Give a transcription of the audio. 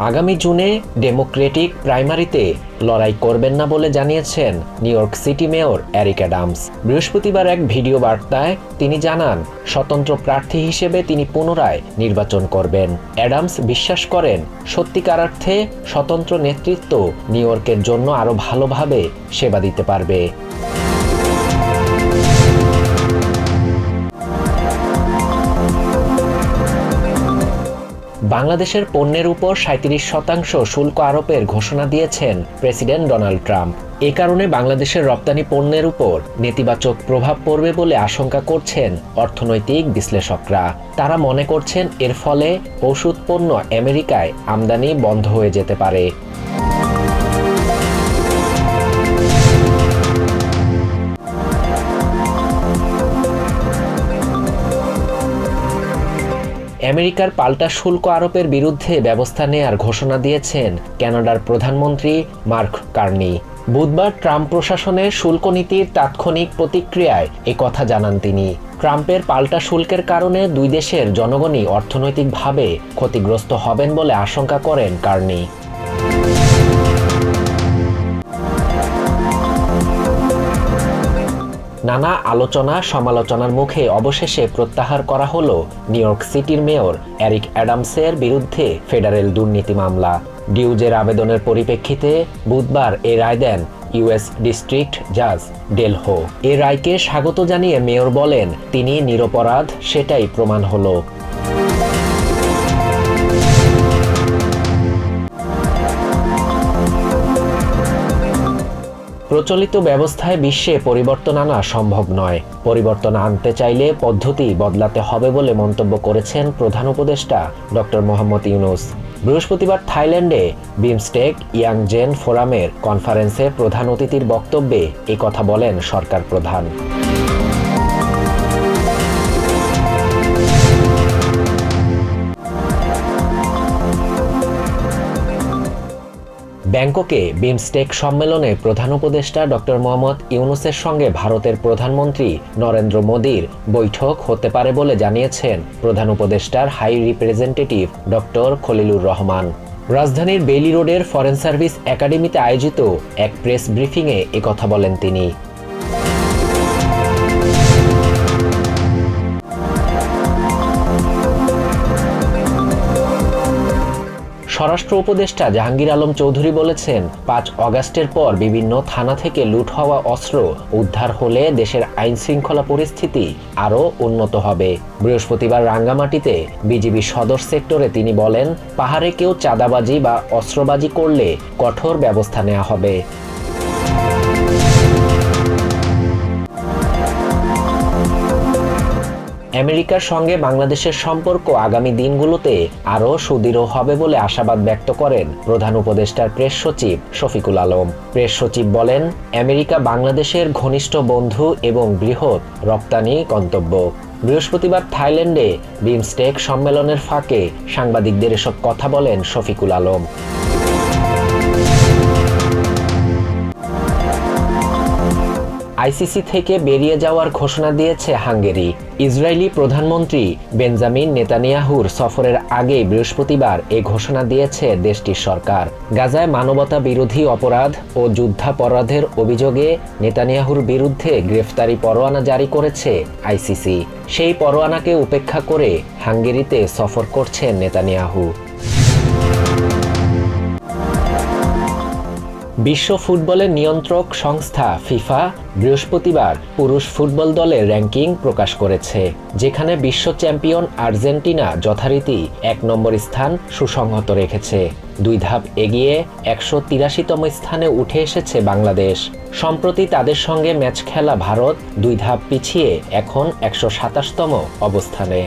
আগামী জুনে ডেমোক্রেটিক প্রাইমারিতে লড়াই করবেন না বলে জানিয়েছেন new York city mayor Eric Adams. বৃহস্পতিবার এক ভিডিও বার্তায় তিনি জানান, স্বতন্ত্র প্রার্থী হিসেবে তিনি পুনরায় নির্বাচন করবেন। অ্যাডামস বিশ্বাস করেন, সত্যিকার অর্থে স্বতন্ত্র নেতৃত্ব নিউ ইয়র্কের জন্য আরও ভালোভাবে সেবা দিতে পারবে। বাংলাদেশের পণ্যের উপর ৩৭% শুল্ক আরোপের ঘোষণা দিয়েছেন প্রেসিডেন্ট ডোনাল্ড ট্রাম্প। এ কারণে বাংলাদেশের রপ্তানি পণ্যের উপর নেতিবাচক প্রভাব পড়বে বলে আশঙ্কা করছেন অর্থনৈতিক বিশ্লেষকরা। তারা মনে করছেন এর ফলে ওষুধ পণ্য আমেরিকায় আমদানি বন্ধ হয়ে যেতে পারে। আমেরিকার পাল্টা শুল্ক আরোপের বিরুদ্ধে ব্যবস্থা নেয়ার ঘোষণা দিয়েছেন কানাডার প্রধানমন্ত্রী মার্ক কার্নি। বুধবার ট্রাম্প প্রশাসনের শুল্ক নীতির তাৎক্ষণিক প্রতিক্রিয়ায় একথা জানান তিনি। ট্রাম্পের পাল্টা শুল্কের কারণে দুই দেশের জনগণই অর্থনৈতিকভাবে ক্ষতিগ্রস্ত হবেন বলে আশঙ্কা করেন কার্নি। নানা আলোচনা সমালোচনার মুখে অবশেষে প্রত্যাহার করা হলো নিউ ইয়র্ক সিটির মেয়র এরিক অ্যাডামসের বিরুদ্ধে ফেডারেল দুর্নীতি মামলা। ডিউজের আবেদনের পরিপ্রেক্ষিতে বুধবার এ রায় দেন ইউএস ডিস্ট্রিক্ট জাজ ডেল হো। এ রায়কে স্বাগত জানিয়ে মেয়র বলেন, তিনি নিরপরাধ, সেটাই প্রমাণ হলো। প্রচলিত ব্যবস্থায় বিশ্বে পরিবর্তন আনা সম্ভব নয়। পরিবর্তন আনতে চাইলে পদ্ধতি বদলাতে হবে বলে মন্তব্য করেছেন প্রধান উপদেষ্টা ডক্টর মোহাম্মদ ইউনূস। বৃহস্পতিবার থাইল্যান্ডে বিমস্টেক ইয়াং জেন ফোরামের কনফারেন্সে প্রধান অতিথির বক্তব্যে এই কথা বলেন সরকার প্রধান। ব্যাংককে বিমস্টেক সম্মেলনে প্রধান উপদেষ্টা ডক্টর মোহাম্মদ ইউনূসের সঙ্গে ভারতের প্রধানমন্ত্রী নরেন্দ্র মোদীর বৈঠক হতে পারে বলে জানিয়েছেন প্রধান উপদেষ্টার high representative doctor Khalilur Rahman. রাজধানীর বেইলি রোডের ফরেন সার্ভিস একাডেমিতে আয়োজিত এক প্রেস ব্রিফিংয়ে একথা বলেন তিনি। স্বরাষ্ট্র উপদেষ্টা জাহাঙ্গীর আলম চৌধুরী বলেছেন, ৫ অগাস্টের পর বিভিন্ন থানা থেকে লুট হওয়া অস্ত্র উদ্ধার হলে দেশের আইন শৃঙ্খলা পরিস্থিতি আরও উন্নত হবে। বৃহস্পতিবার রাঙ্গামাটিতে বিজিবি সদর সেক্টরে তিনি বলেন, পাহাড়ে কেউ চাঁদাবাজি বা অস্ত্রবাজি করলে কঠোর ব্যবস্থা নেওয়া হবে। আমেরিকার সঙ্গে বাংলাদেশের সম্পর্ক আগামী দিনগুলোতে আরও সুদৃঢ় হবে বলে আশাবাদ ব্যক্ত করেন প্রধান উপদেষ্টার প্রেস সচিব শফিকুল আলম। প্রেস সচিব বলেন, আমেরিকা বাংলাদেশের ঘনিষ্ঠ বন্ধু এবং বৃহৎ রপ্তানি গন্তব্য। বৃহস্পতিবার থাইল্যান্ডে বিমস্টেক সম্মেলনের ফাঁকে সাংবাদিকদের এসব কথা বলেন শফিকুল আলম। আইসিসি থেকে বেরিয়ে যাওয়ার ঘোষণা দিয়েছে হাঙ্গেরি। ইসরায়েলি প্রধানমন্ত্রী বেঞ্জামিন নেতানিয়াহুর সফরের আগে বৃহস্পতিবার এ ঘোষণা দিয়েছে দেশটির সরকার। গাজায় মানবতা বিরোধী অপরাধ ও যুদ্ধাপরাধের অভিযোগে নেতানিয়াহুর বিরুদ্ধে গ্রেফতারি পরোয়ানা জারি করেছে আইসিসি। সেই পরোয়ানাকে উপেক্ষা করে হাঙ্গেরিতে সফর করছেন নেতানিয়াহু। বিশ্ব ফুটবলের নিয়ন্ত্রক সংস্থা ফিফা বৃহস্পতিবার পুরুষ ফুটবল দলের র্যাঙ্কিং প্রকাশ করেছে, যেখানে বিশ্ব চ্যাম্পিয়ন আর্জেন্টিনা যথারীতি ১ নম্বর স্থান সুসংহত রেখেছে। ২ ধাপ এগিয়ে ১৮৩তম স্থানে উঠে এসেছে বাংলাদেশ। সম্প্রতি তাদের সঙ্গে ম্যাচ খেলা ভারত ২ ধাপ পিছিয়ে এখন ১২৭তম অবস্থানে।